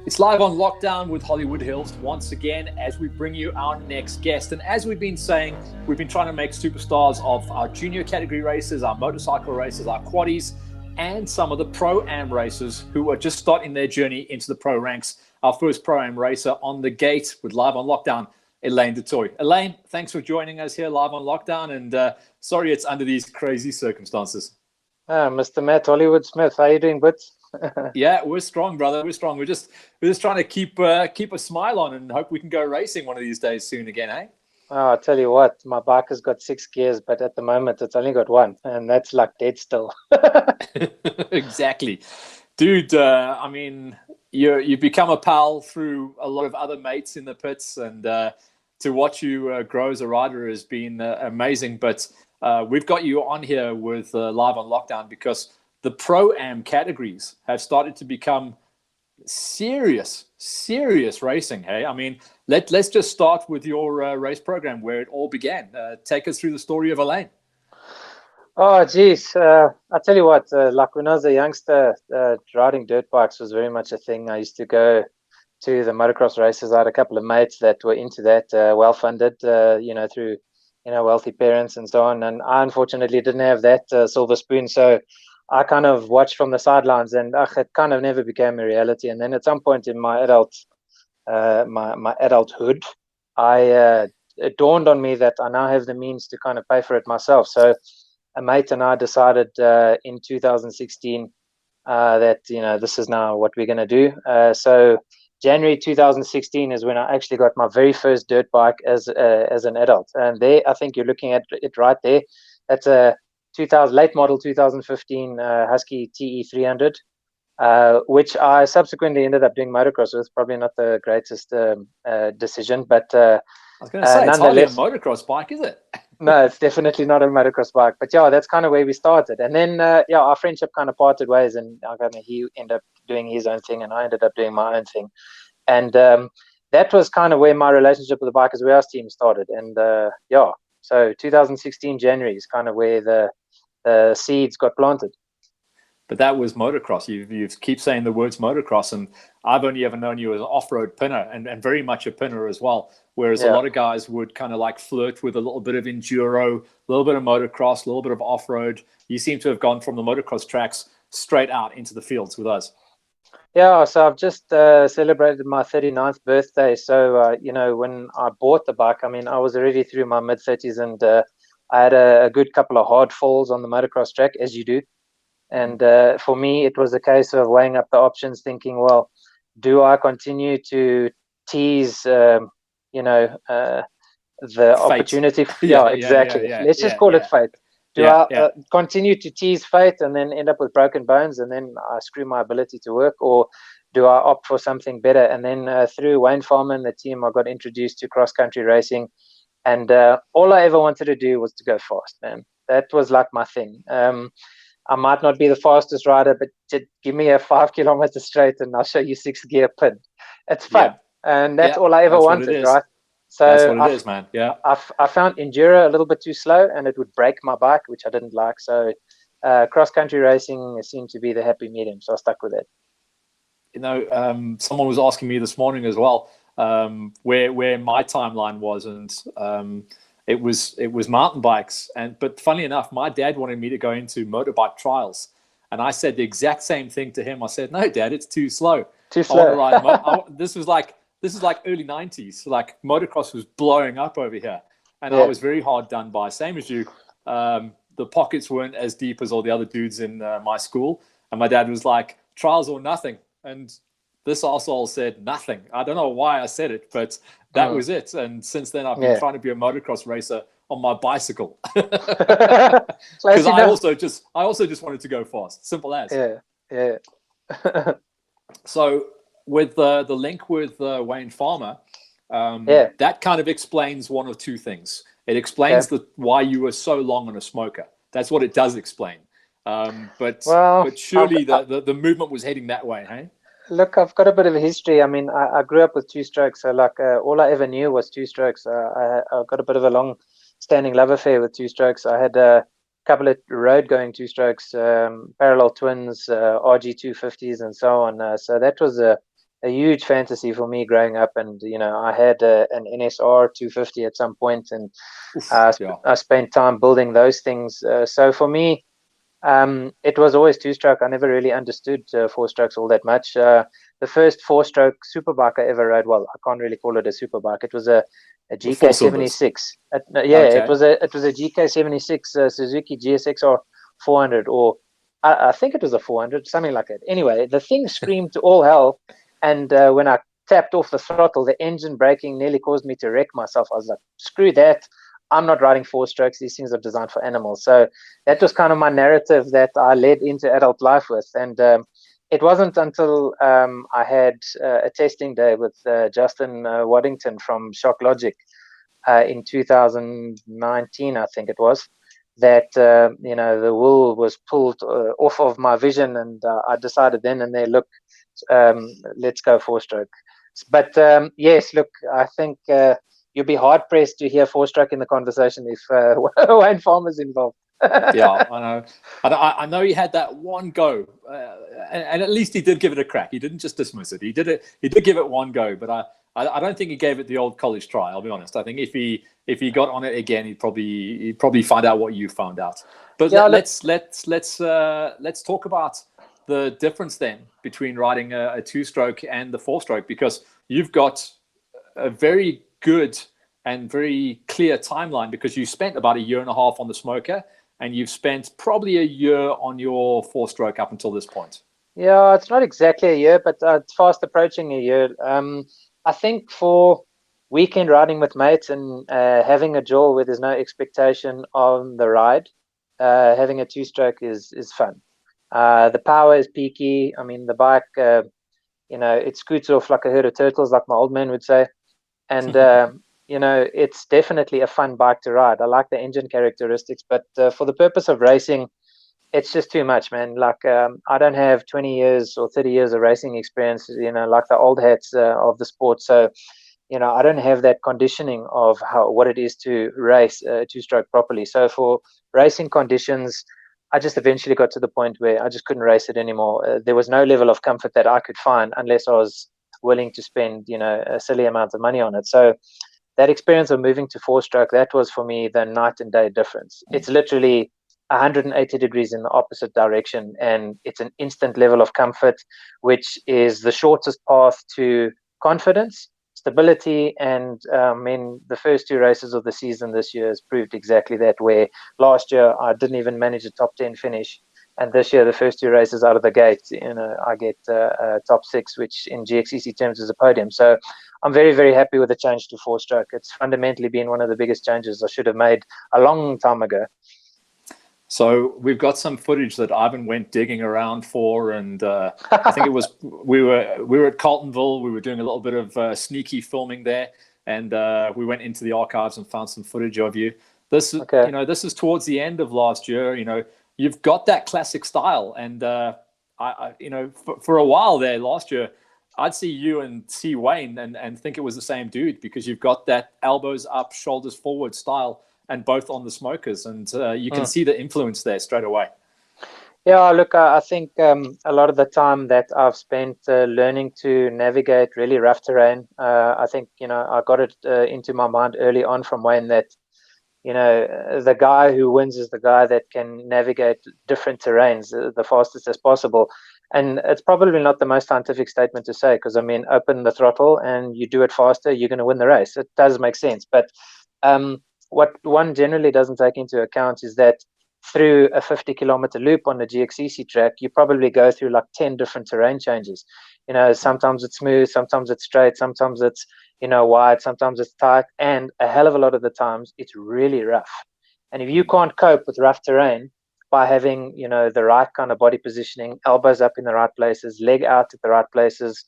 It's live on Lockdown with Hollywood Hills once again as we bring you our next guest. And as we've been saying, we've been trying to make superstars of our junior category racers, our motorcycle racers, our quaddies, and some of the Pro-Am racers who are just starting their journey into the pro ranks. Our first Pro-Am racer on the gate with Live on Lockdown, Alain du Toit. Alain, thanks for joining us here live on Lockdown. And sorry it's under these crazy circumstances. Mr. Matt Hollywood Smith, how are you doing, Butts? Yeah, we're strong, brother. We're strong. We're just trying to keep a smile on and hope we can go racing one of these days soon again, eh? Oh, I'll tell you what, my bike has got 6 gears, but at the moment it's only got one, and that's like dead still. Exactly, dude. I mean, you've become a pal through a lot of other mates in the pits, and to watch you grow as a rider has been amazing. But we've got you on here with Live on Lockdown because the Pro-Am categories have started to become serious racing. Hey, I mean, let's just start with your race program where it all began. Take us through the story of Alain. Oh, geez. I'll tell you what, like when I was a youngster, riding dirt bikes was very much a thing. I used to go to the motocross races. I had a couple of mates that were into that, well-funded, through, wealthy parents and so on. And I unfortunately didn't have that silver spoon. So I kind of watched from the sidelines, and it kind of never became a reality. And then at some point in my my adulthood, it dawned on me that I now have the means to kind of pay for it myself. So a mate and I decided in 2016 that this is now what we're going to do. So January 2016 is when I actually got my very first dirt bike as an adult. And there, I think you're looking at it right there. That's a late model 2015 Husky TE 300, which I subsequently ended up doing motocross with. Probably not the greatest decision, but I was going to say, it's hardly a nonetheless, motocross bike, is it? no, it's definitely not a motocross bike. But yeah, that's kind of where we started. And then our friendship kind of parted ways, and he ended up doing his own thing, and I ended up doing my own thing. And that was kind of where my relationship with the Bikers Warehouse team started. And so 2016 January is kind of where the seeds got planted. But that was motocross. You keep saying the words motocross, and I've only ever known you as an off-road pinner, and very much a pinner as well. Whereas a lot of guys would kind of like flirt with a little bit of enduro, a little bit of motocross, a little bit of off-road. You seem to have gone from the motocross tracks straight out into the fields with us. Yeah, so I've just celebrated my 39th birthday. So, when I bought the bike, I mean, I was already through my mid-30s, and I had a good couple of hard falls on the motocross track, as you do. And for me, it was a case of weighing up the options, thinking, well, do I continue to tease, the Fate. opportunity? Yeah, exactly. Let's just call it fate. Do I continue to tease fate and then end up with broken bones and then I screw my ability to work, or do I opt for something better? And then through Wayne Farmer and the team, I got introduced to cross-country racing. And all I ever wanted to do was to go fast, man. That was like my thing. I might not be the fastest rider, but just give me a 5 kilometer straight and I'll show you 6-gear pin. It's fun. And that's all I ever wanted, right? So that's what it is, man. Yeah. I found enduro a little bit too slow and it would break my bike, which I didn't like. So cross-country racing seemed to be the happy medium. So I stuck with it. Someone was asking me this morning as well where my timeline was, and it was mountain bikes. But funny enough, my dad wanted me to go into motorbike trials, and I said the exact same thing to him. I said, "No, Dad, it's too slow. Too slow." I want to ride this was like early 90s. Like motocross was blowing up over here, and I was very hard done by. Same as you. The pockets weren't as deep as all the other dudes in my school, and my dad was like, "Trials or nothing." And this arsehole said nothing. I don't know why I said it, but that was it. And since then, I've been trying to be a motocross racer on my bicycle because I also just wanted to go fast. Simple as. Yeah. So with the link with Wayne Farmer, that kind of explains one of two things. It explains why you were so long on a smoker. That's what it does explain. But surely the movement was heading that way, hey? Look, I've got a bit of a history. I mean, I grew up with two strokes. So all I ever knew was two strokes. I got a bit of a long-standing love affair with two strokes. I had a couple of road-going two strokes, parallel twins, RG 250s, and so on. So that was a a huge fantasy for me growing up. And I had an NSR 250 at some point, and Oof, yeah. I spent time building those things. So for me, it was always two-stroke. I never really understood four-strokes all that much. The first four-stroke superbike I ever rode, well, I can't really call it a superbike. It was a The four cylinders. GK76. Yeah, Okay. it was a GK76 Suzuki GSXR 400, or I think it was a 400, something like that. Anyway, the thing screamed to all hell, and when I tapped off the throttle, the engine braking nearly caused me to wreck myself. I was like, screw that. I'm not riding four strokes. These things are designed for animals. So that was kind of my narrative that I led into adult life with. And it wasn't until I had a testing day with Justin Waddington from Shock Logic in 2019, I think it was, that the wool was pulled off of my vision, and I decided then and there, look, let's go four stroke. But yes, look, I think you'll be hard pressed to hear four stroke in the conversation if Wayne Farmer's involved. Yeah, I know. I know he had that one go, and at least he did give it a crack. He didn't just dismiss it. He did it. He did give it one go, but I don't think he gave it the old college try. I'll be honest. I think if he got on it again, he'd probably find out what you found out. But Yeah, let's talk about the difference then between riding a two-stroke and the four-stroke, because you've got a very good and very clear timeline, because you spent about 1.5 years on the smoker, and you've spent probably 1 year on your four-stroke up until this point. Yeah, it's not exactly a year, but it's fast approaching a year. I think for weekend riding with mates and having a jaw where there's no expectation on the ride, having a two-stroke is fun. The power is peaky. I mean, the bike, it scoots off like a herd of turtles, like my old man would say. And it's definitely a fun bike to ride. I like the engine characteristics, but for the purpose of racing, it's just too much, man. Like I don't have 20 years or 30 years of racing experience, like the old hats of the sport. So I don't have that conditioning of what it is to race two-stroke properly. So for racing conditions, I just eventually got to the point where I just couldn't race it anymore. There was no level of comfort that I could find unless I was willing to spend a silly amount of money on it. So that experience of moving to four-stroke, that was for me the night and day difference. It's literally 180 degrees in the opposite direction, and it's an instant level of comfort, which is the shortest path to confidence, stability. And in the first 2 races of the season this year has proved exactly that, where last year I didn't even manage a top 10 finish, and this year the first 2 races out of the gate, I get top 6, which in GXCC terms is a podium. So I'm very, very happy with the change to four-stroke. It's fundamentally been one of the biggest changes I should have made a long time ago. So we've got some footage that Ivan went digging around for, and I think it was we were at Carltonville. We were doing a little bit of sneaky filming there, and we went into the archives and found some footage of you. This this is towards the end of last year. You've got that classic style, and for a while there last year, I'd see you and see Wayne and think it was the same dude, because you've got that elbows up, shoulders forward style, and both on the smokers, and you can see the influence there straight away. Yeah, look, I think a lot of the time that I've spent learning to navigate really rough terrain, I think, I got it into my mind early on from Wayne that, the guy who wins is the guy that can navigate different terrains the fastest as possible. And it's probably not the most scientific statement to say, because, open the throttle and you do it faster, you're going to win the race. It does make sense. But what one generally doesn't take into account is that through a 50-kilometer loop on the GXCC track, you probably go through like 10 different terrain changes. Sometimes it's smooth, sometimes it's straight, sometimes it's wide, sometimes it's tight, and a hell of a lot of the times it's really rough. And if you can't cope with rough terrain by having the right kind of body positioning, elbows up in the right places, leg out at the right places,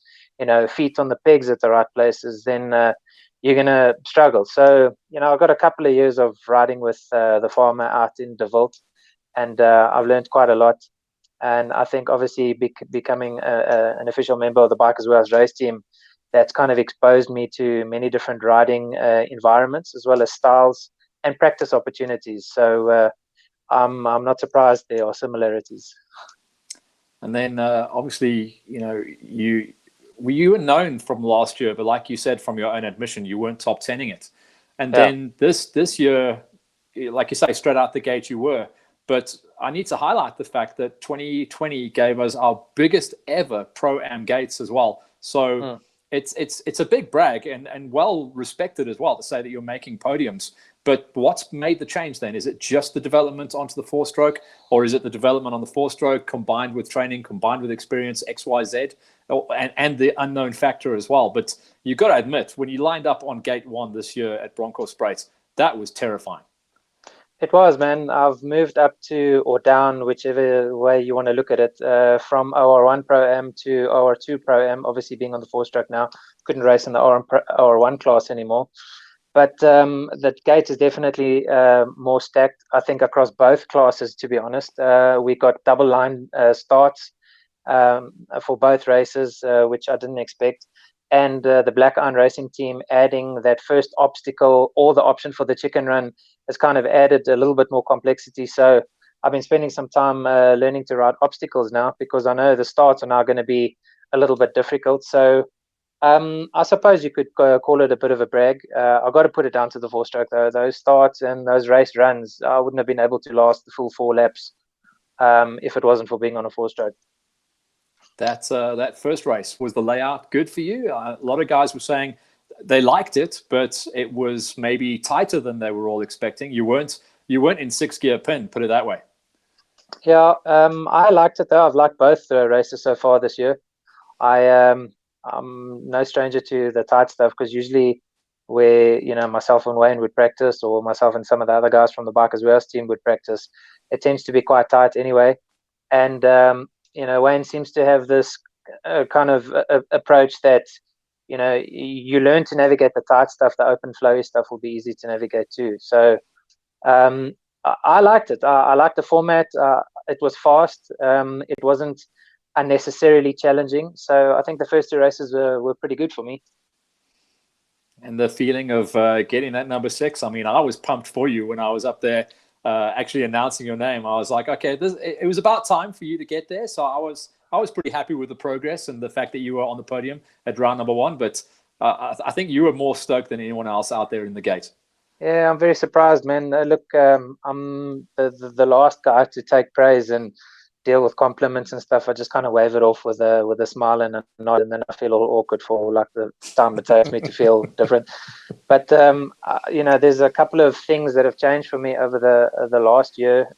feet on the pegs at the right places, then you're going to struggle. So, I've got a couple of years of riding with the farmer out in De Wilt, and I've learned quite a lot. And I think obviously becoming an official member of the Bike as Well as Race team, that's kind of exposed me to many different riding environments, as well as styles and practice opportunities. So I'm not surprised there are similarities. And then obviously, you were known from last year, but like you said, from your own admission, you weren't top 10ing it. And Yeah. then this year, like you say, straight out the gate you were. But I need to highlight the fact that 2020 gave us our biggest ever Pro-Am gates as well. So it's a big brag and well respected as well to say that you're making podiums. But what's made the change then? Is it just the development onto the four-stroke, or is it the development on the four-stroke combined with training, combined with experience, X, Y, Z, and the unknown factor as well? But you got to admit, when you lined up on gate 1 this year at Bronkhorst, that was terrifying. It was, man. I've moved up to or down, whichever way you want to look at it, from OR1 Pro-Am to OR2 Pro-Am, obviously being on the four-stroke now. Couldn't race in the OR1 class anymore. But the gate is definitely more stacked, I think, across both classes, to be honest. We got double line starts for both races, which I didn't expect. And the Black Iron Racing team adding that first obstacle or the option for the chicken run has kind of added a little bit more complexity. So I've been spending some time learning to ride obstacles now, because I know the starts are now going to be a little bit difficult. So I suppose you could call it a bit of a brag. I've got to put it down to the four-stroke, though. Those starts and those race runs, I wouldn't have been able to last the full 4 laps if it wasn't for being on a four-stroke. That first race, was the layout good for you? A lot of guys were saying they liked it, but it was maybe tighter than they were all expecting. You weren't in 6-gear pin, put it that way. Yeah, I liked it, though. I've liked both races so far this year. I'm no stranger to the tight stuff, because usually where, myself and Wayne would practice, or myself and some of the other guys from the Bikers Warehouse team would practice, it tends to be quite tight anyway. And, Wayne seems to have this kind of approach that, you learn to navigate the tight stuff. The open flowy stuff will be easy to navigate too. So I liked it. I liked the format. It was fast. It wasn't unnecessarily challenging. So I think the first 2 races were pretty good for me. And the feeling of getting that number 6, I mean, I was pumped for you when I was up there actually announcing your name. I was like, okay, it was about time for you to get there. So I was pretty happy with the progress and the fact that you were on the podium at round number 1. But I think you were more stoked than anyone else out there in the gate. Yeah, I'm very surprised, man. Look, I'm the last guy to take praise and deal with compliments and stuff. I just kind of wave it off with a smile and a nod, and then I feel all awkward for like the time it takes me to feel different. But there's a couple of things that have changed for me over the last year.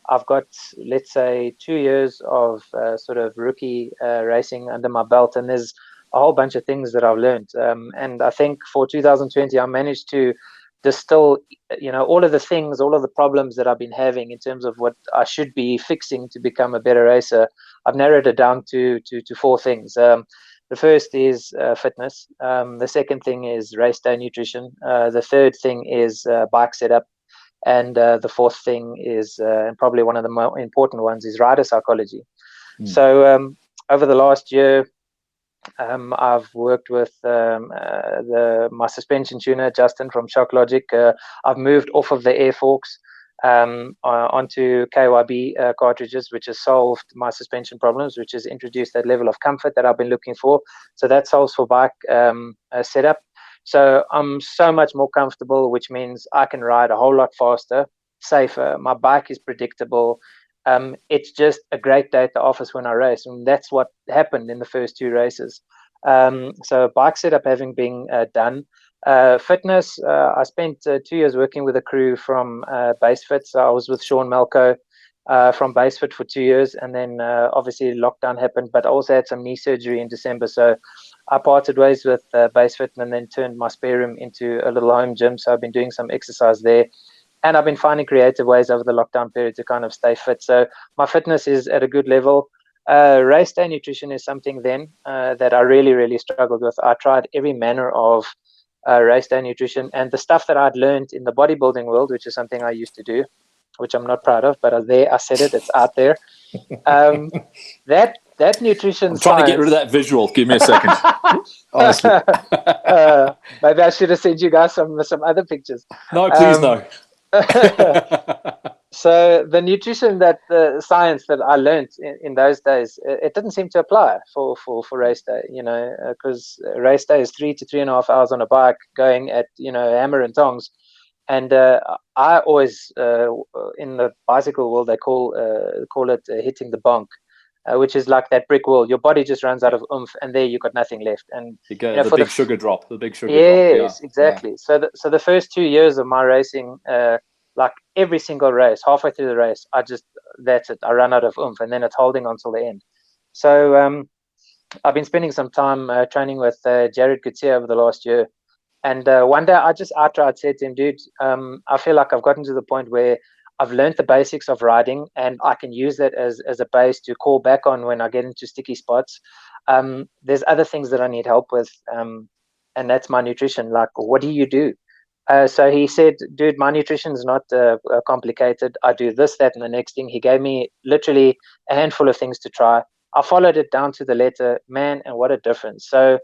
I've got, let's say, 2 years of sort of rookie racing under my belt, and there's a whole bunch of things that I've learned. And I think for 2020, I managed to distill, all of the things, all of the problems that I've been having in terms of what I should be fixing to become a better racer. I've narrowed it down to 4 things. The first is fitness. The second thing is race day nutrition. The third thing is bike setup. And the fourth thing is, and probably one of the more important ones, is rider psychology. So over the last year, I've worked with my suspension tuner, Justin from Shock Logic. I've moved off of the Air Forks onto KYB cartridges, which has solved my suspension problems, which has introduced that level of comfort that I've been looking for. So that solves for bike setup. So I'm so much more comfortable, which means I can ride a whole lot faster, safer. My bike is predictable. It's just a great day at the office when I race, and that's what happened in the first 2 races. So bike setup having been done. Fitness, I spent 2 years working with a crew from BaseFit. So I was with Sean Malco from BaseFit for 2 years, and then obviously lockdown happened, but I also had some knee surgery in December. So I parted ways with BaseFit and then turned my spare room into a little home gym. So I've been doing some exercise there. And I've been finding creative ways over the lockdown period to kind of stay fit. So my fitness is at a good level. Race day nutrition is something then that I really, really struggled with. I tried every manner of race day nutrition, and the stuff that I'd learned in the bodybuilding world, which is something I used to do, which I'm not proud of, but I said it, it's out there. That nutrition I'm trying to get rid of that visual. Give me a second. Honestly. Maybe I should have sent you guys some other pictures. No, please no. So the nutrition that the science that I learned in those days, it didn't seem to apply for race day, because race day is 3 to 3.5 hours on a bike going at, hammer and tongs. And I always, in the bicycle world, they call it hitting the bonk, which is like that brick wall. Your body just runs out Yeah. of oomph, and there you got nothing left. And You go for the big sugar drop. Yeah. yes, Yeah. exactly. So the first 2 years of my racing, like every single race, halfway through the race, that's it. I run out of oomph, and then it's holding on till the end. So I've been spending some time training with Jared Gutierrez over the last year. And one day I just outright said to him, dude, I feel like I've gotten to the point where I've learned the basics of riding, and I can use that as a base to call back on when I get into sticky spots. There's other things that I need help with, and that's my nutrition. Like, what do you do? So he said, dude, my nutrition is not complicated. I do this, that, and the next thing. He gave me literally a handful of things to try. I followed it down to the letter, man, and what a difference. So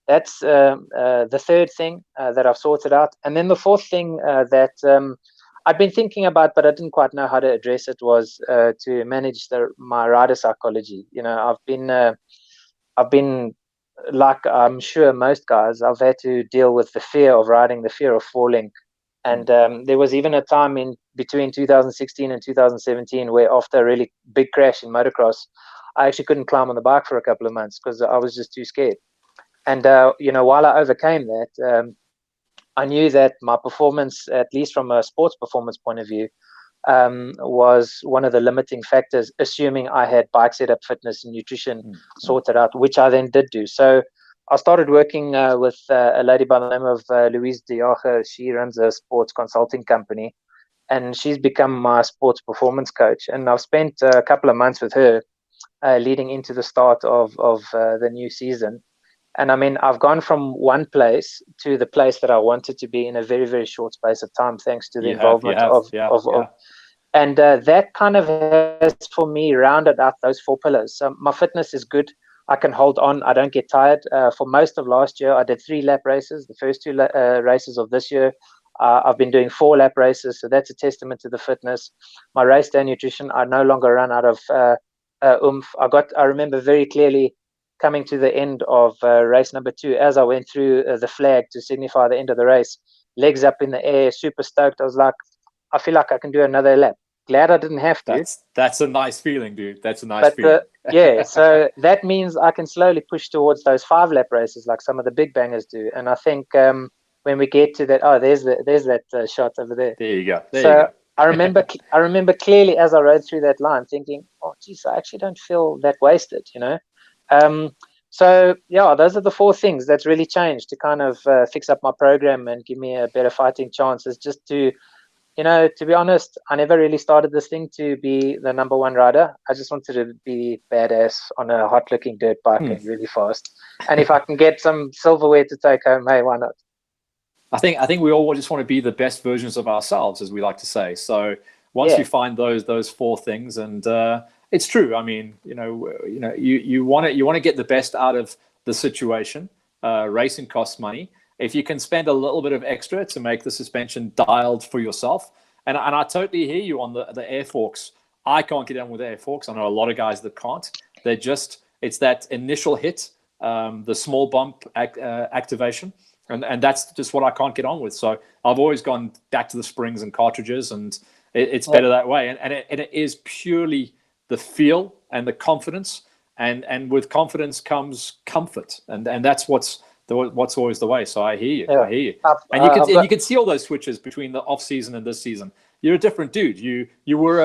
that's the third thing that I've sorted out. And then the fourth thing that I'd been thinking about, but I didn't quite know how to address it, was to manage my rider psychology. I've been like I'm sure most guys, I've had to deal with the fear of riding, the fear of falling. And there was even a time in between 2016 and 2017 where, after a really big crash in motocross, I actually couldn't climb on the bike for a couple of months because I was just too scared. And while I overcame that, I knew that my performance, at least from a sports performance point of view, was one of the limiting factors, assuming I had bike setup, fitness, and nutrition sorted out, which I then did do. So I started working with a lady by the name of Louise De Jager. She runs a sports consulting company, and she's become my sports performance coach. And I've spent a couple of months with her leading into the start of the new season. And I mean, I've gone from one place to the place that I wanted to be in a very, very short space of time, thanks to the You involvement have. Yeah. Yeah. and that kind of has, for me, rounded out those four pillars. So my fitness is good. I can hold on. I don't get tired. For most of last year, I did 3-lap races. The first two races of this year, I've been doing 4-lap races. So that's a testament to the fitness. My race day nutrition, I no longer run out of oomph. I remember very clearly coming to the end of race number 2, as I went through the flag to signify the end of the race, legs up in the air, super stoked. I was like, I feel like I can do another lap. Glad I didn't have to. That's a nice feeling, dude. That's a nice But feeling. yeah, so that means I can slowly push towards those 5-lap races like some of the big bangers do. And I think when we get to that, there's that shot over there. There you go. There so you go. I remember clearly as I rode through that line thinking, oh, geez, I actually don't feel that wasted, So yeah, those are the 4 things that's really changed to kind of fix up my program and give me a better fighting chance. Is just to be honest, I never really started this thing to be the number 1 rider. I just wanted to be badass on a hot-looking dirt bike and really fast. And if I can get some silverware to take home, hey, why not? I think we all just want to be the best versions of ourselves, as we like to say. So once you find those 4 things, and it's true. I mean, you want to get the best out of the situation. Racing costs money. If you can spend a little bit of extra to make the suspension dialed for yourself, and I totally hear you on the air forks. I can't get on with air forks. I know a lot of guys that can't. It's that initial hit, the small bump activation, and that's just what I can't get on with. So I've always gone back to the springs and cartridges, and it's better that way. And it is purely the feel and the confidence, and with confidence comes comfort, and that's what's always the way. So I hear you. I hear you. And you can see all those switches between the off season and this season. You're a different dude. You were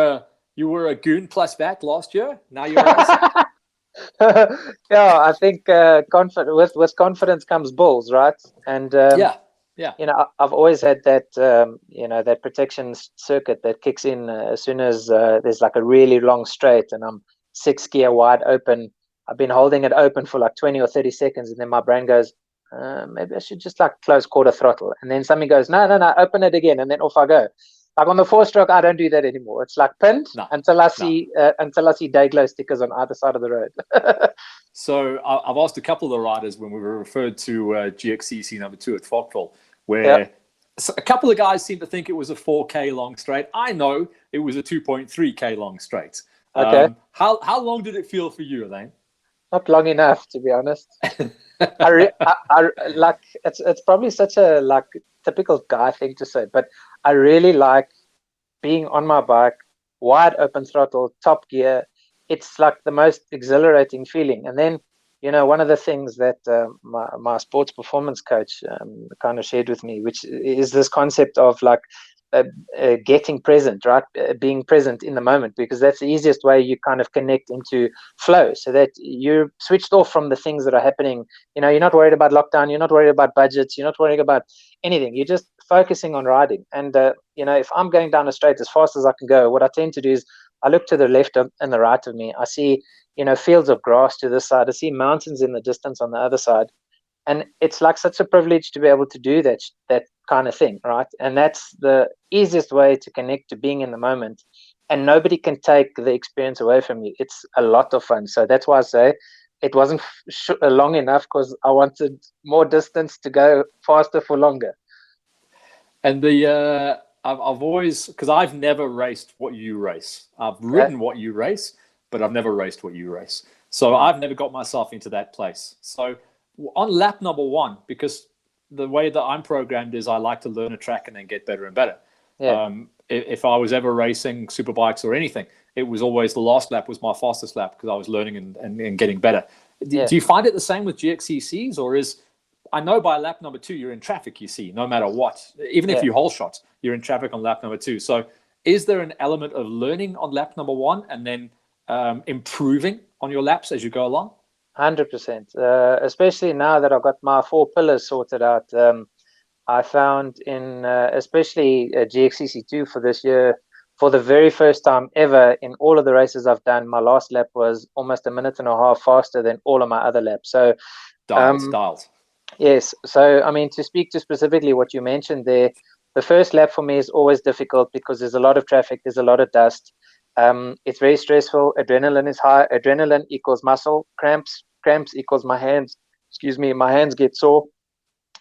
a goon plus back last year. Now you're yeah, I think with confidence comes balls, right? And yeah. I've always had that that protection circuit that kicks in as soon as there's like a really long straight and I'm 6 gear wide open. I've been holding it open for like 20 or 30 seconds, and then my brain goes, maybe I should just like close quarter throttle. And then something goes, no, open it again, and then off I go. Like on the 4-stroke, I don't do that anymore. It's like pinned until I see Dayglow stickers on either side of the road. So I've asked a couple of the riders when we were referred to GXCC number 2 at Falkville, where a couple of guys seem to think it was a 4K long straight. I know it was a 2.3K long straight. Okay. How long did it feel for you, Alain? Not long enough, to be honest. I like it's probably such a like typical guy thing to say, but I really like being on my bike, wide open throttle, top gear. It's like the most exhilarating feeling. And then, one of the things that my sports performance coach kind of shared with me, which is this concept of like getting present, right? Being present in the moment, because that's the easiest way you kind of connect into flow, so that you're switched off from the things that are happening. You're not worried about lockdown, you're not worried about budgets, you're not worried about anything. You're just focusing on riding. And if I'm going down a straight as fast as I can go, what I tend to do is I look to the left and the right of me. I see fields of grass to this side. I see mountains in the distance on the other side. And it's like such a privilege to be able to do that kind of thing, right? And that's the easiest way to connect to being in the moment, and nobody can take the experience away from you. It's a lot of fun. So that's why I say it wasn't long enough, because I wanted more distance to go faster for longer. And I've always, because I've never raced what you race. I've ridden what you race, but I've never raced what you race. So I've never got myself into that place. So on lap number 1, because the way that I'm programmed is I like to learn a track and then get better and better. Yeah. If I was ever racing superbikes or anything, it was always the last lap was my fastest lap, because I was learning and getting better. Do you find it the same with GXCCs, or I know by lap number 2 you're in traffic, you see, no matter what. Even if you hole shot, you're in traffic on lap number 2. So is there an element of learning on lap number 1 and then improving on your laps as you go along? 100%. Especially now that I've got my 4 pillars sorted out. I found in especially GXCC2 for this year, for the very first time ever in all of the races I've done, my last lap was almost a minute and a half faster than all of my other laps. So dialed. Yes. So, I mean, to speak to specifically what you mentioned there, the first lap for me is always difficult because there's a lot of traffic, there's a lot of dust. It's very stressful. Adrenaline is high. Adrenaline equals muscle cramps. Cramps equals my hands get sore.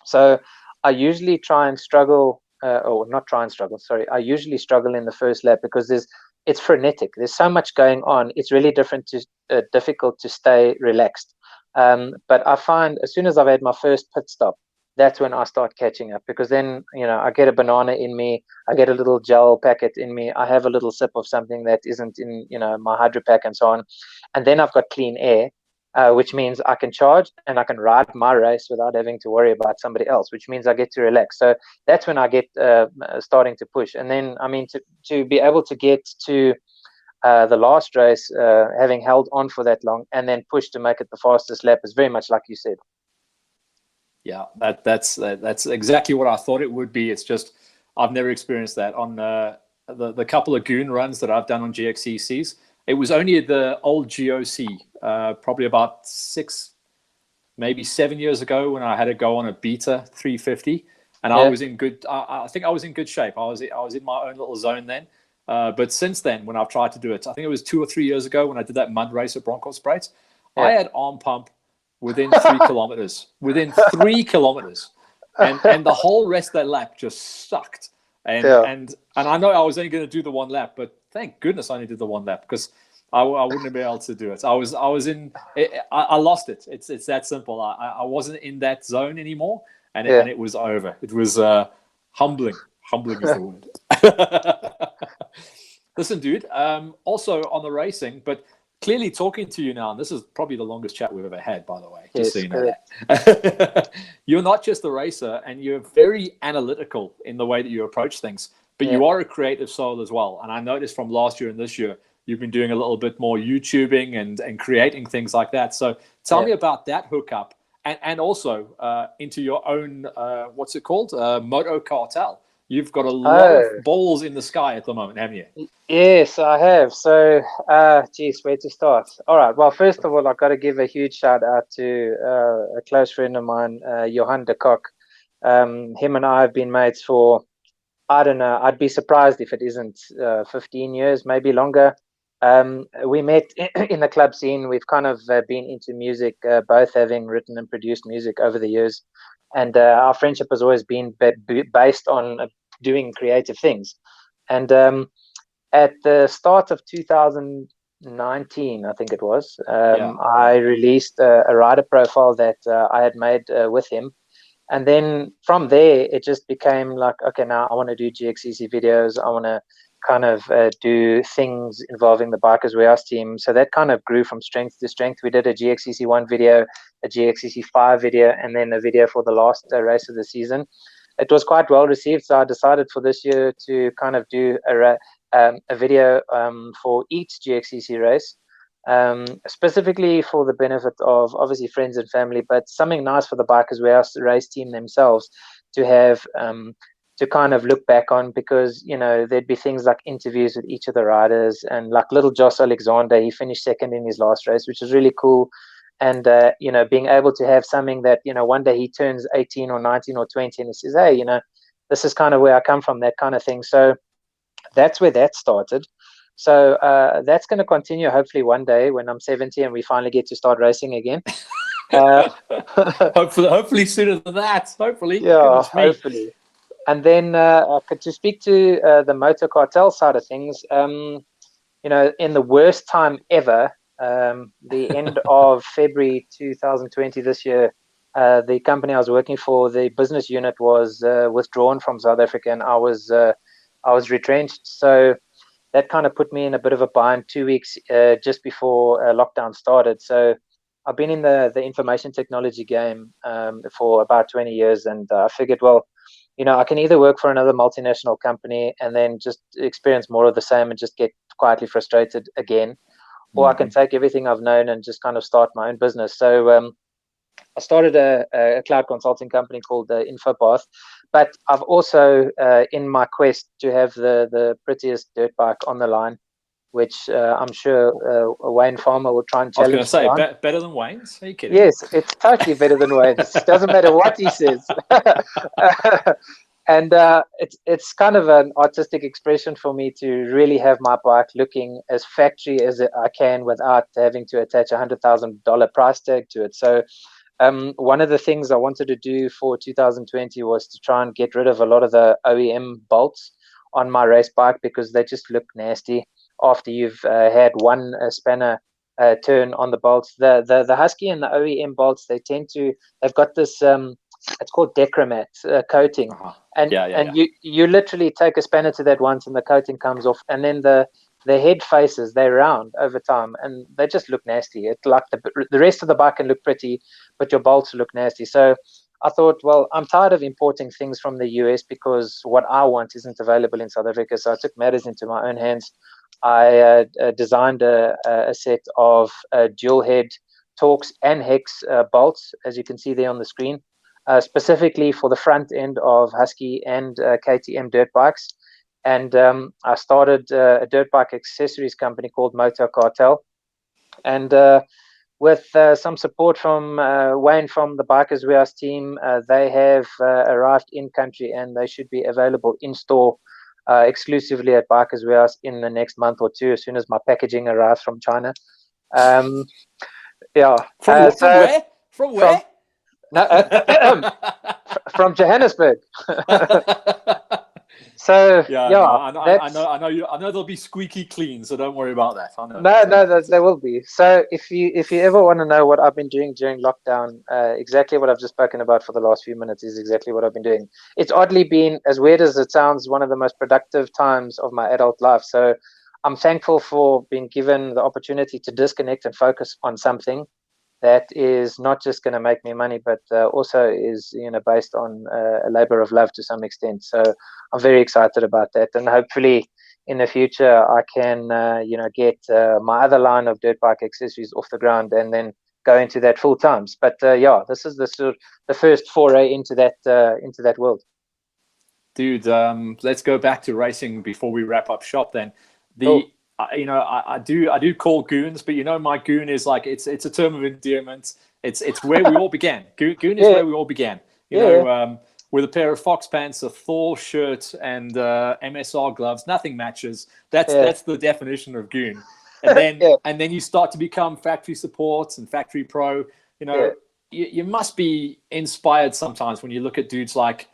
So I usually try and struggle, or not try and struggle, sorry. I usually struggle in the first lap because it's frenetic. There's so much going on. It's really difficult to stay relaxed. But I find as soon as I've had my first pit stop, that's when I start catching up, because then, I get a banana in me, I get a little gel packet in me, I have a little sip of something that isn't in, my hydro pack and so on. And then I've got clean air, which means I can charge and I can ride my race without having to worry about somebody else, which means I get to relax. So that's when I get starting to push. And then, I mean, to be able to get to the last race, having held on for that long and then push to make it the fastest lap, is very much like you said. Yeah, that's exactly what I thought it would be. It's just I've never experienced that on the couple of goon runs that I've done on GXCCs. It was only the old GOC, probably about 6, maybe 7 years ago, when I had to go on a Beta 350, and I was in good. I think I was in good shape. I was in my own little zone then. But since then, when I've tried to do it, I think it was 2 or 3 years ago when I did that mud race at Bronkhorst, I had arm pump within 3 kilometers. Within 3 kilometers, and the whole rest of that lap just sucked. And I know I was only going to do the 1 lap, but thank goodness I only did the 1 lap, because I wouldn't have been able to do it. I lost it. It's that simple. I wasn't in that zone anymore, and it was over. It was humbling. Humbling is the word. Listen, dude. Also on the racing, but clearly talking to you now, and this is probably the longest chat we've ever had, by the way, just so you know that. You're not just a racer, and you're very analytical in the way that you approach things, but you are a creative soul as well. And I noticed from last year and this year, you've been doing a little bit more YouTubing and creating things like that. So tell me about that hookup, and also into your own, what's it called? Moto Cartel. You've got a lot of balls in the sky at the moment, haven't you? Yes, I have. So, geez, where to start? All right. Well, first of all, I've got to give a huge shout out to a close friend of mine, Johan de Kock. Him and I have been mates for, I don't know, I'd be surprised if it isn't 15 years, maybe longer. We met in the club scene. We've kind of been into music, both having written and produced music over the years. And our friendship has always been based on doing creative things. And at the start of 2019, I think it was, Yeah. I released a rider profile that I had made with him. And then from there, it just became like, okay, now I want to do GXCC videos. I want to kind of do things involving the Bikers Warehouse team. So that kind of grew from strength to strength. We did a GXCC 1 video, a GXCC 5 video, and then a video for the last race of the season. It was quite well received. So I decided for this year to kind of do a video for each GXCC race. Specifically for the benefit of obviously friends and family, but something nice for the Bikers Warehouse race team themselves to have to kind of look back on, because there'd be things like interviews with each of the riders, and like little Josh Alexander, he finished second in his last race, which is really cool. And being able to have something that one day he turns 18 or 19 or 20 and he says, hey, this is kind of where I come from, that kind of thing. So that's where that started. So that's going to continue hopefully one day when I'm 70 and we finally get to start racing again. Hopefully sooner than that. Hopefully. Yeah, hopefully. And then to speak to the Motor Cartel side of things, in the worst time ever, the end of February 2020 this year, the company I was working for, the business unit was withdrawn from South Africa, and I was retrenched. So that kind of put me in a bit of a bind 2 weeks just before lockdown started. So I've been in the information technology game for about 20 years, and I figured, well, I can either work for another multinational company and then just experience more of the same and just get quietly frustrated again, or I can take everything I've known and just kind of start my own business. So I started a cloud consulting company called InfoPath, but I've also, in my quest to have the prettiest dirt bike on the line, which I'm sure Wayne Farmer will try and challenge. I was going to say, better than Wayne's? Are you kidding? Yes, it's totally better than Wayne's. It doesn't matter what he says. And it's kind of an artistic expression for me to really have my bike looking as factory as I can without having to attach $100,000 price tag to it. So one of the things I wanted to do for 2020 was to try and get rid of a lot of the OEM bolts on my race bike, because they just look nasty after you've had one spanner turn on the bolts. The Husky and the OEM bolts, they've got this it's called Decromat coating, and you literally take a spanner to that once and the coating comes off, and then the head faces, they round over time and they just look nasty. It's like the rest of the bike can look pretty, but your bolts look nasty. So I thought, well, I'm tired of importing things from the US because what I want isn't available in South Africa. So I took matters into my own hands. I designed a set of dual head Torx and Hex bolts, as you can see there on the screen, specifically for the front end of Husky and KTM dirt bikes. And I started a dirt bike accessories company called Motor Cartel. And with some support from Wayne from the Bikers Warehouse team, they have arrived in country, and they should be available in store exclusively at Bikers Warehouse in the next month or two, as soon as my packaging arrives from China. Yeah. From where? From where? From Johannesburg. So I know they'll be squeaky clean, so don't worry about that. I know. No, they will be. So if you ever want to know what I've been doing during lockdown, exactly what I've just spoken about for the last few minutes is exactly what I've been doing. It's oddly been, as weird as it sounds, one of the most productive times of my adult life. So I'm thankful for being given the opportunity to disconnect and focus on something that is not just going to make me money, but also is based on a labor of love to some extent. So I'm very excited about that, and hopefully in the future I can get my other line of dirt bike accessories off the ground and then go into that full times. But this is the first foray into that world. Dude, let's go back to racing before we wrap up shop then. I do call goons, but my goon is like it's a term of endearment. It's where we all began. Goon is where we all began. With a pair of Fox pants, a Thor shirt, and MSR gloves, nothing matches. That's the definition of goon. And then and then you start to become factory support and factory pro. You must be inspired sometimes when you look at dudes like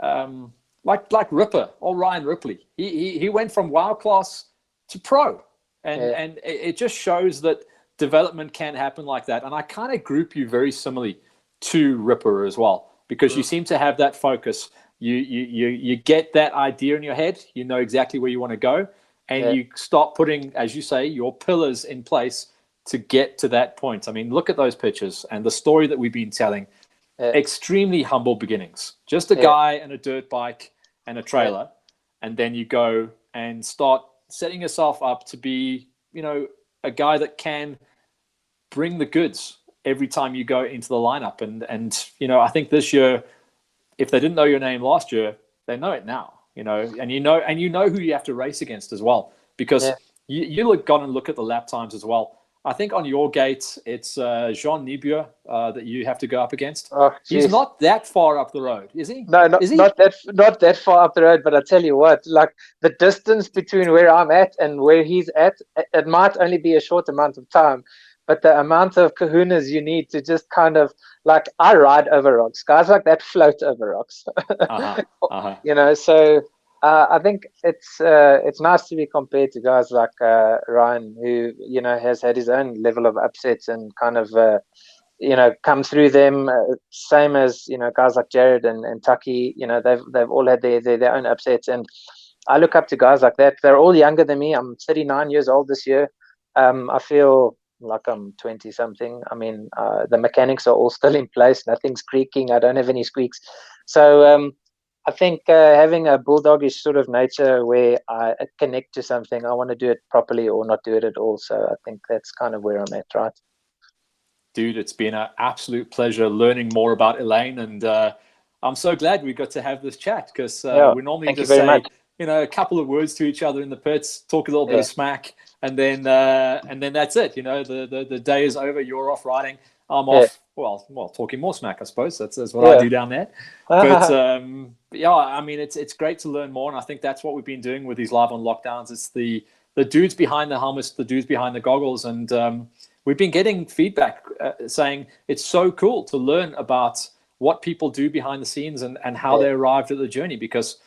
Ripper or Ryan Ripley. He went from WOW class to pro. Yeah. And it just shows that development can happen like that. And I kind of group you very similarly to Ripper as well, because you seem to have that focus. You get that idea in your head, you know exactly where you want to go, and you start putting, as you say, your pillars in place to get to that point. I mean, look at those pictures and the story that we've been telling. Extremely humble beginnings. Just a guy and a dirt bike and a trailer, and then you go and start setting yourself up to be, you know, a guy that can bring the goods every time you go into the lineup. And you know, I think this year, if they didn't know your name last year, they know it now. You know, and you know who you have to race against as well, because you gone and look at the lap times as well. I think on your gate, it's Jean Nibieu that you have to go up against. Oh, he's not that far up the road, is he? No, not that far up the road. But I tell you what, like the distance between where I'm at and where he's at, it might only be a short amount of time, but the amount of kahunas you need to just kind of like, I ride over rocks. Guys like that float over rocks. You know, so I think it's nice to be compared to guys like Ryan, who, you know, has had his own level of upsets and kind of you know, come through them. Same as, you know, guys like Jared and Tucky. You know, they've all had their own upsets, and I look up to guys like that. They're all younger than me. I'm 39 years old this year. I feel like I'm 20 something. I mean, the mechanics are all still in place. Nothing's creaking. I don't have any squeaks. So I think having a bulldogish sort of nature where I connect to something, I want to do it properly or not do it at all. So I think that's kind of where I'm at, right? Dude, it's been an absolute pleasure learning more about Alain, and I'm so glad we got to have this chat, because we normally just say, you know, a couple of words to each other in the pits, talk a little bit of smack, and then that's it. You know, the day is over. You're off riding. I'm off. Well, talking more smack, I suppose. That's what I do down there. But yeah, I mean, it's great to learn more, and I think that's what we've been doing with these live on lockdowns. It's the dudes behind the helmets, the dudes behind the goggles, and we've been getting feedback saying it's so cool to learn about what people do behind the scenes and how they arrived at the journey, because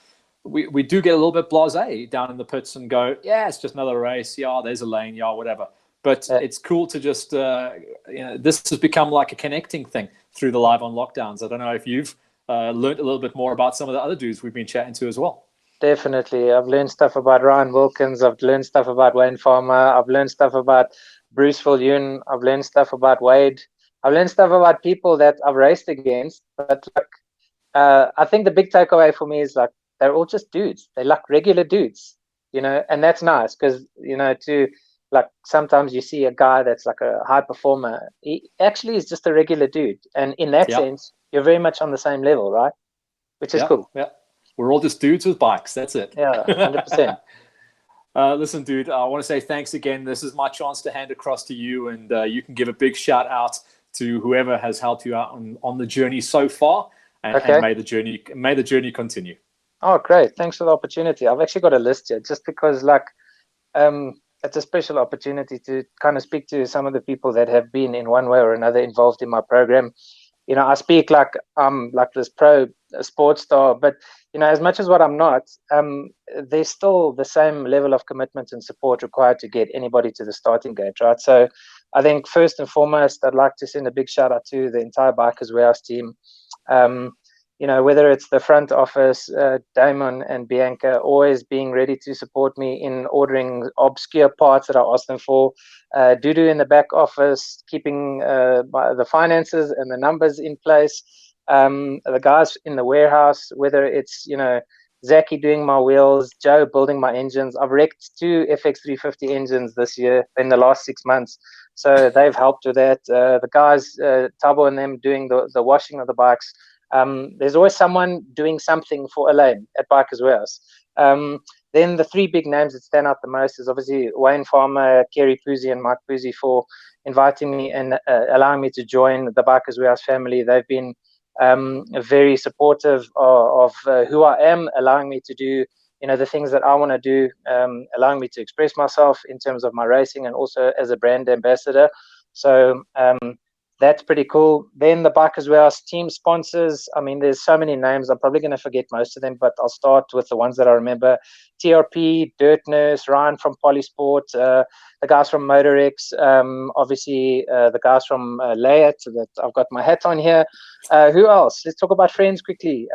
we do get a little bit blasé down in the pits and go, yeah, it's just another race. Yeah, there's a lane. Yeah, whatever. But it's cool to just, you know, this has become like a connecting thing through the live on lockdowns. I don't know if you've learned a little bit more about some of the other dudes we've been chatting to as well. Definitely. I've learned stuff about Ryan Wilkins. I've learned stuff about Wayne Farmer. I've learned stuff about Bruce Viljoen. I've learned stuff about Wade. I've learned stuff about people that I've raced against. But like, I think the big takeaway for me is like, they're all just dudes. They're like regular dudes, you know, and that's nice because, you know, to like sometimes you see a guy that's like a high performer. He actually is just a regular dude. And in that sense, you're very much on the same level, right? Which is cool. Yeah. We're all just dudes with bikes. That's it. Yeah, 100%. Listen, dude, I want to say thanks again. This is my chance to hand across to you, and you can give a big shout out to whoever has helped you out on the journey so far, and may the journey continue. Oh, great. Thanks for the opportunity. I've actually got a list here just because like it's a special opportunity to kind of speak to some of the people that have been in one way or another involved in my program. You know, I speak like I'm like this pro sports star, but you know, as much as what I'm not, there's still the same level of commitment and support required to get anybody to the starting gate, right? So I think first and foremost, I'd like to send a big shout out to the entire Bikers Warehouse team. You know, whether it's the front office, Damon and Bianca, always being ready to support me in ordering obscure parts that I ask them for. Dudu in the back office, keeping the finances and the numbers in place. The guys in the warehouse, whether it's, you know, Zaki doing my wheels, Joe building my engines. I've wrecked 2 FX350 engines this year in the last 6 months. So they've helped with that. The guys, Tabo and them doing the washing of the bikes. There's always someone doing something for Alain at Bikers Warehouse. Then the 3 big names that stand out the most is obviously Wayne Farmer, Kerry Puzzi, and Mike Puzzi for inviting me and allowing me to join the Bikers Warehouse family. They've been very supportive of who I am, allowing me to do, you know, the things that I want to do, allowing me to express myself in terms of my racing and also as a brand ambassador. So that's pretty cool. Then the Bikers Warehouse team sponsors. I mean, there's so many names. I'm probably going to forget most of them, but I'll start with the ones that I remember. TRP, Dirt Nurse, Ryan from Polysport, the guys from Motorex, obviously the guys from Layat that I've got my hat on here. Who else? Let's talk about friends quickly.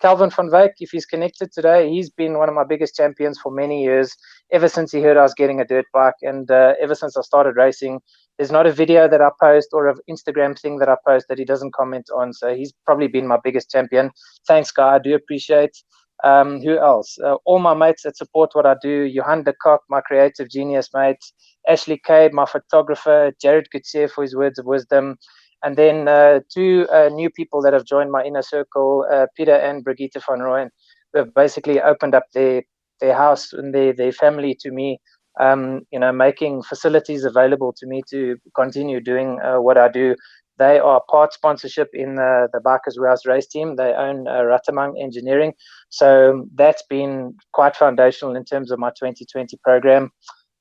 Calvin van Wyk, if he's connected today, he's been one of my biggest champions for many years, ever since he heard I was getting a dirt bike, and ever since I started racing. There's not a video that I post or an Instagram thing that I post that he doesn't comment on. So he's probably been my biggest champion. Thanks, guy. I do appreciate. Who else? All my mates that support what I do. Johan de Kock, my creative genius mate. Ashley Cabe, my photographer. Jared Gutierrez for his words of wisdom. And then two new people that have joined my inner circle, Peter and Brigitte van Rooyen, who have basically opened up their house and their family to me. Making facilities available to me to continue doing what I do. They are part sponsorship in the Bikers Warehouse race team. They own Ratamang Engineering. So that's been quite foundational in terms of my 2020 program.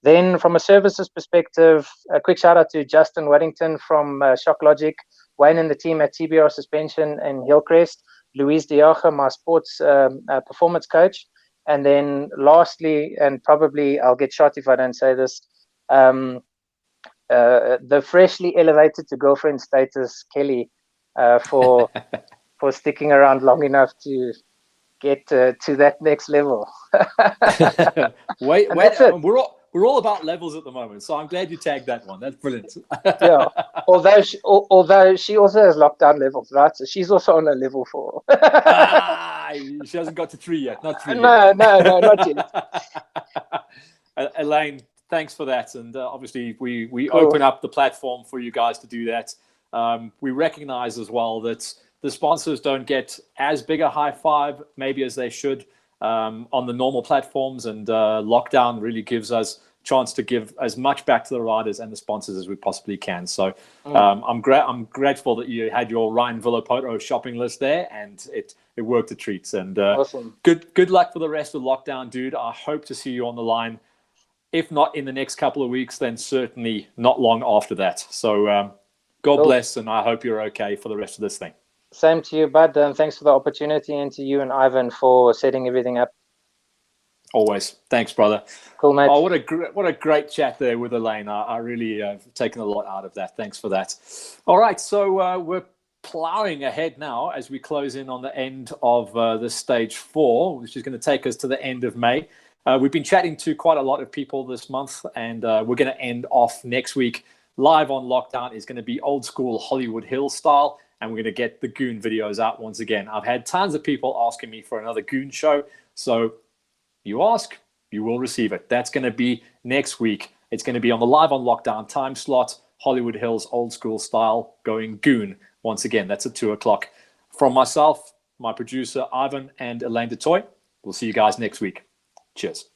Then from a services perspective, a quick shout out to Justin Waddington from Shock Logic, Wayne and the team at TBR Suspension and Hillcrest, Louise Diaga, my sports performance coach. And then lastly, and probably I'll get shot if I don't say this, the freshly elevated to girlfriend status, Kelly, for sticking around long enough to get to that next level. wait, we're all about levels at the moment, so I'm glad you tagged that one. That's brilliant. Yeah, although she also has lockdown levels, right? So she's also on a level 4. She hasn't got to 3 yet. Not 3 no, yet. No, not yet. Elaine, thanks for that. And obviously, we Cool. open up the platform for you guys to do that. We recognize as well that the sponsors don't get as big a high five maybe as they should on the normal platforms, and lockdown really gives us chance to give as much back to the riders and the sponsors as we possibly can. So I'm grateful that you had your Ryan Villapoto shopping list there, and it worked a treat. And Awesome. Good luck for the rest of lockdown, dude. I hope to see you on the line. If not in the next couple of weeks, then certainly not long after that. So God bless, and I hope you're okay for the rest of this thing. Same to you, bud. Thanks for the opportunity, and to you and Ivan for setting everything up. Always. Thanks, brother. Cool, mate. Oh, what a great chat there with Alain. I really have taken a lot out of that. Thanks for that. All right, so we're plowing ahead now as we close in on the end of the stage 4, which is going to take us to the end of May. We've been chatting to quite a lot of people this month, and we're going to end off next week. Live on Lockdown is going to be old school Hollywood Hill style, and we're going to get the Goon videos out once again. I've had tons of people asking me for another Goon show, so you ask, you will receive it. That's going to be next week. It's going to be on the Live on Lockdown time slot, Hollywood Hills old school style, going Goon. Once again, that's at 2:00. From myself, my producer, Ivan, and Alain de Toit, we'll see you guys next week. Cheers.